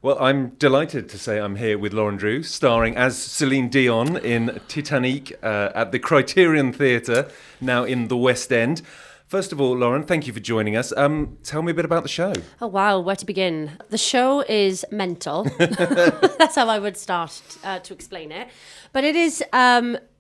Well, I'm delighted to say I'm here with Lauren Drew, starring as Céline Dion in Titanique at the Criterion Theatre, now in the West End. First of all, Lauren, thank you for joining us. Tell me a bit about the show. Oh, wow, where to begin? The show is mental. That's how I would start to explain it. But it is...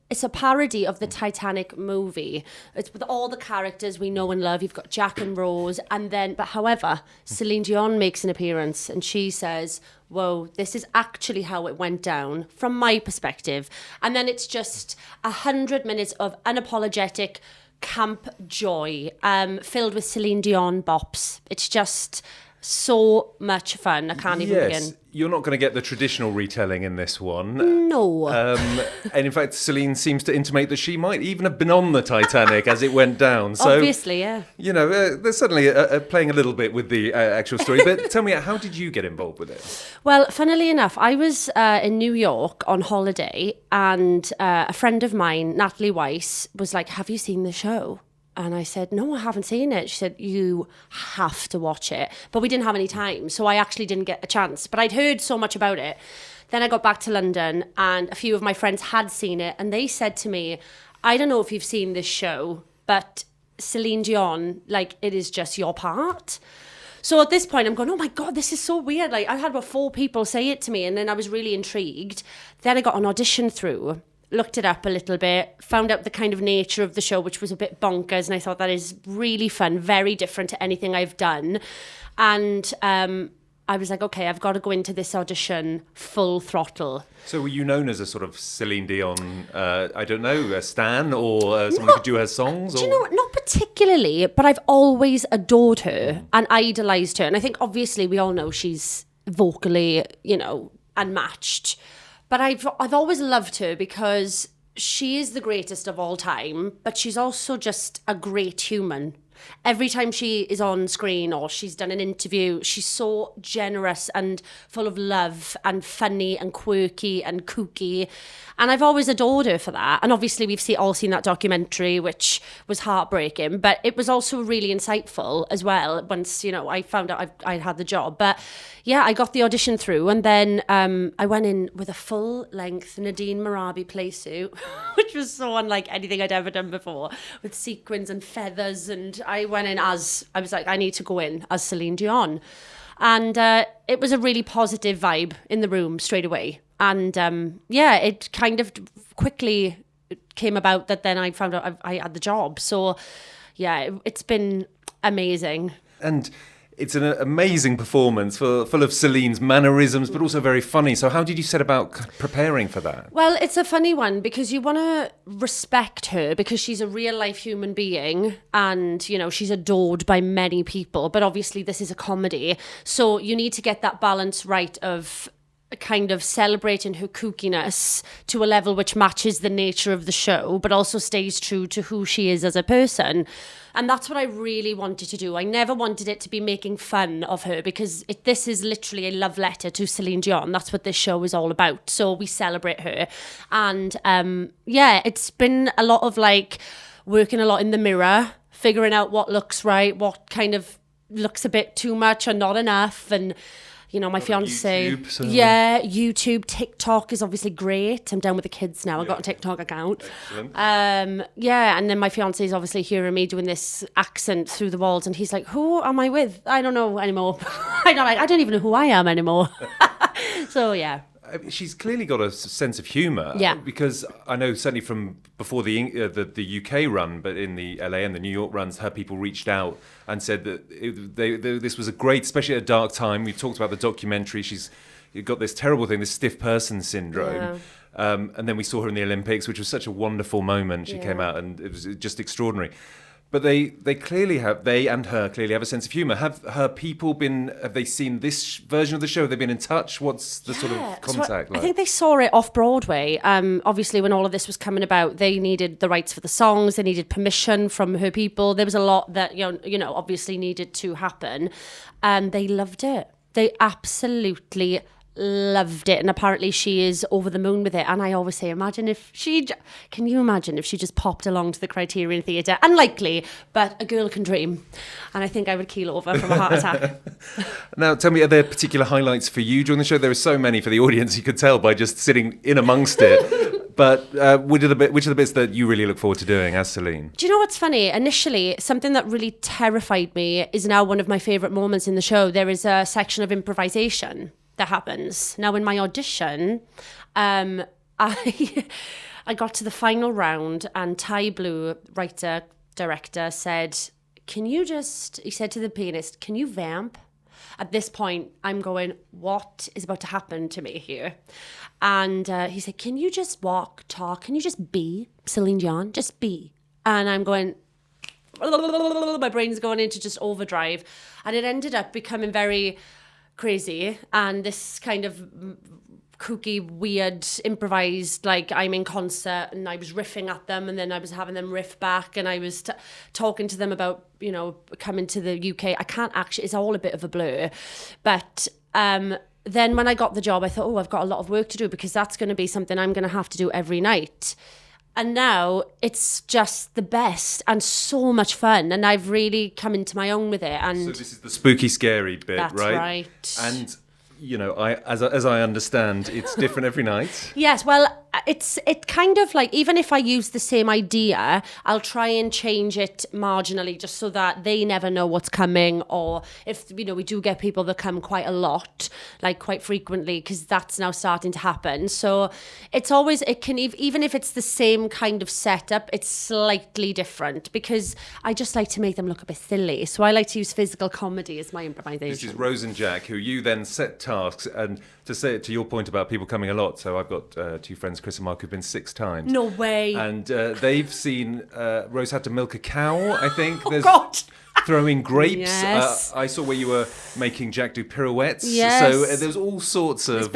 It's a parody of the Titanic movie. It's with all the characters we know and love. You've got Jack and Rose, but however, Céline Dion makes an appearance and she says, whoa, this is actually how it went down from my perspective. And then it's just 100 minutes of unapologetic camp joy, filled with Céline Dion bops. It's just so much fun. I can't even begin. You're not going to get the traditional retelling in this one. No. And in fact, Celine seems to intimate that she might even have been on the Titanic as it went down. So, obviously, yeah. You know, they're suddenly playing a little bit with the actual story. But tell me, how did you get involved with it? Well, funnily enough, I was in New York on holiday and a friend of mine, Natalie Weiss, was like, have you seen the show? And I said, no, I haven't seen it. She said, you have to watch it. But we didn't have any time, so I actually didn't get a chance. But I'd heard so much about it. Then I got back to London and a few of my friends had seen it. And they said to me, I don't know if you've seen this show, but Céline Dion, like, it is just your part. So at this point, I'm going, oh my God, this is so weird. Like, I had about 4 people say it to me, and then I was really intrigued. Then I got an audition through. Looked it up a little bit, found out the kind of nature of the show, which was a bit bonkers. And I thought that is really fun, very different to anything I've done. And I was like, okay, I've got to go into this audition full throttle. So were you known as a sort of Céline Dion, I don't know, a stan or someone who could do her songs? Do you know, not particularly, but I've always adored her and idolised her. And I think obviously we all know she's vocally, you know, unmatched. But I've always loved her because she is the greatest of all time, but she's also just a great human. Every time she is on screen or she's done an interview, she's so generous and full of love and funny and quirky and kooky. And I've always adored her for that. And obviously we've all seen that documentary, which was heartbreaking, but it was also really insightful as well once, you know, I found out I had the job. But yeah, I got the audition through and then I went in with a full-length Nadine Marabi playsuit, which was so unlike anything I'd ever done before, with sequins and feathers. And I went in I was like, I need to go in as Céline Dion. And it was a really positive vibe in the room straight away. And it kind of quickly came about that then I found out I had the job. So yeah, it's been amazing. And it's an amazing performance full of Celine's mannerisms, but also very funny. So how did you set about preparing for that? Well, it's a funny one because you want to respect her because she's a real life human being and, you know, she's adored by many people. But obviously this is a comedy. So you need to get that balance right of kind of celebrating her kookiness to a level which matches the nature of the show, but also stays true to who she is as a person. And that's what I really wanted to do. I never wanted it to be making fun of her because this is literally a love letter to Céline Dion. That's what this show is all about. So we celebrate her. And it's been a lot of like working a lot in the mirror, figuring out what looks right, what kind of looks a bit too much or not enough. And you know, my fiance, YouTube, TikTok is obviously great. I'm down with the kids now. I've got a TikTok account. Excellent. And then my fiance is obviously hearing me doing this accent through the walls, and he's like, "Who am I with? I don't know anymore. I don't even know who I am anymore." So yeah. She's clearly got a sense of humour. Yeah. Because I know certainly from before the UK run, but in the LA and the New York runs, her people reached out and said that this was a great, especially at a dark time. We talked about the documentary. She's got this terrible thing, this stiff person syndrome. Yeah. And then we saw her in the Olympics, which was such a wonderful moment. She came out and it was just extraordinary. But they clearly have, they and her clearly have a sense of humour. Have they seen this version of the show? Have they been in touch? What's the sort of contact like? I think they saw it off Broadway. Obviously, when all of this was coming about, they needed the rights for the songs. They needed permission from her people. There was a lot that, you know, obviously needed to happen. And they loved it. They absolutely loved it, and apparently she is over the moon with it. And I always say, can you imagine if she just popped along to the Criterion Theatre? Unlikely, but a girl can dream. And I think I would keel over from a heart attack. Now, tell me, are there particular highlights for you during the show? There are so many for the audience, you could tell by just sitting in amongst it. But which are the bits that you really look forward to doing as Celine? Do you know what's funny? Initially, something that really terrified me is now one of my favourite moments in the show. There is a section of improvisation that happens. Now, in my audition, I got to the final round, and Ty Blue, writer, director, said, he said to the pianist, can you vamp? At this point, I'm going, what is about to happen to me here? And he said, can you just talk? Can you just be Céline Dion? Just be. And I'm going, my brain's going into just overdrive. And it ended up becoming very crazy, and this kind of kooky, weird, improvised, like I'm in concert and I was riffing at them, and then I was having them riff back, and I was talking to them about, coming to the UK. I can't actually, it's all a bit of a blur. But then when I got the job, I thought, I've got a lot of work to do, because that's going to be something I'm going to have to do every night. And now it's just the best and so much fun. And I've really come into my own with it. And so this is the spooky, scary bit, that's right? Right. And, as I understand, it's different every night. Yes, well, it kind of like, even if I use the same idea, I'll try and change it marginally, just so that they never know what's coming. Or if, we do get people that come quite a lot, like quite frequently, because that's now starting to happen. So it's always, even if it's the same kind of setup, it's slightly different, because I just like to make them look a bit silly. So I like to use physical comedy as my improvisation. This is Rose and Jack, who you then set tasks. And to say it to your point about people coming a lot, so I've got two friends, Chris and Mark, who've been 6 times. No way. And they've seen Rose had to milk a cow, I think. Oh, God. Throwing grapes. Yes. I saw where you were making Jack do pirouettes. Yes. So there's all sorts of...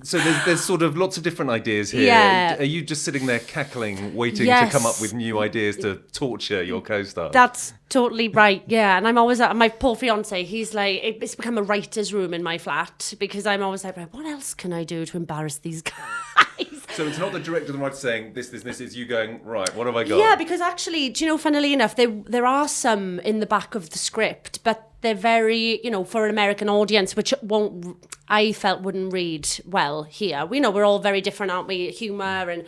So there's sort of lots of different ideas here. Yeah. Are you just sitting there cackling, waiting Yes. to come up with new ideas to torture your co-star? That's totally right, yeah. And I'm always my poor fiance, he's like, it's become a writer's room in my flat, because I'm always like, what else can I do to embarrass these guys? So it's not the director and the writer saying this, it's you going, right, what have I got? Yeah, because actually, funnily enough, there are some in the back of the script, but they're very, for an American audience, which I felt wouldn't read well here. We know we're all very different, aren't we? Humour and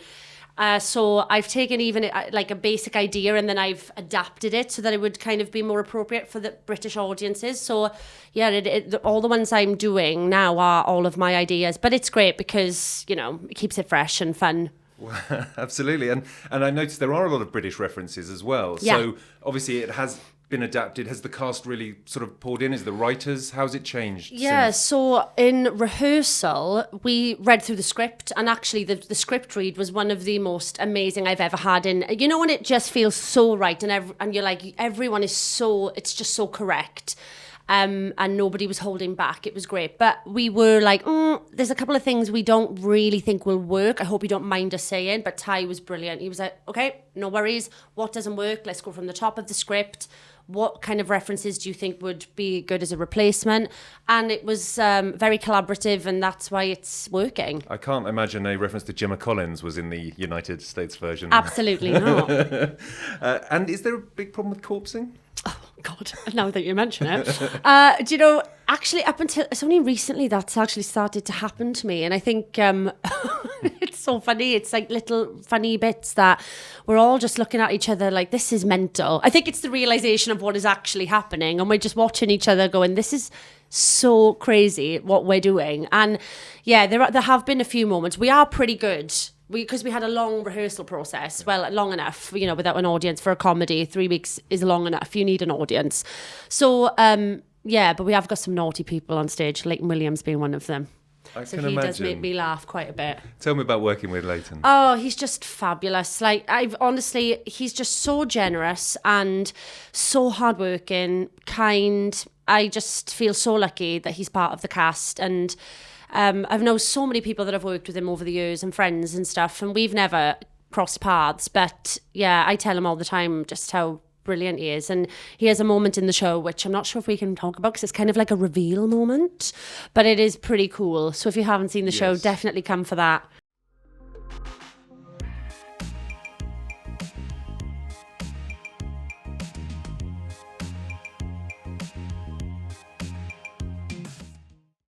so I've taken even like a basic idea, and then I've adapted it so that it would kind of be more appropriate for the British audiences. So yeah, all the ones I'm doing now are all of my ideas, but it's great because, it keeps it fresh and fun. Absolutely. And I noticed there are a lot of British references as well. Yeah. So obviously it has been adapted. Has the cast really sort of poured in? Is the writers, how's it changed? Yeah, so in rehearsal, we read through the script, and actually the script read was one of the most amazing I've ever had. And when it just feels so right, and you're like, everyone is it's just so correct. And nobody was holding back. It was great. But we were like, there's a couple of things we don't really think will work. I hope you don't mind us saying. But Ty was brilliant. He was like, okay, no worries. What doesn't work? Let's go from the top of the script. What kind of references do you think would be good as a replacement? And it was very collaborative, and that's why it's working. I can't imagine a reference to Gemma Collins was in the United States version. Absolutely not. And is there a big problem with corpsing? Oh, God, now that you mention it. Actually, up until, it's only recently that's actually started to happen to me. And I think it's so funny. It's like little funny bits that we're all just looking at each other like, this is mental. I think it's the realization of what is actually happening. And we're just watching each other going, this is so crazy what we're doing. And yeah, there have been a few moments. We are pretty good. Because we had a long rehearsal process, well, long enough, without an audience for a comedy. 3 weeks is long enough. You need an audience. So, but we have got some naughty people on stage, Leighton Williams being one of them. So he does make me laugh quite a bit. Tell me about working with Leighton. Oh, he's just fabulous. Like, he's just so generous and so hardworking, kind. I just feel so lucky that he's part of the cast, and I've known so many people that have worked with him over the years, and friends and stuff, and we've never crossed paths. But yeah, I tell him all the time just how brilliant he is. And he has a moment in the show, which I'm not sure if we can talk about because it's kind of like a reveal moment, but it is pretty cool. So if you haven't seen the show, definitely come for that.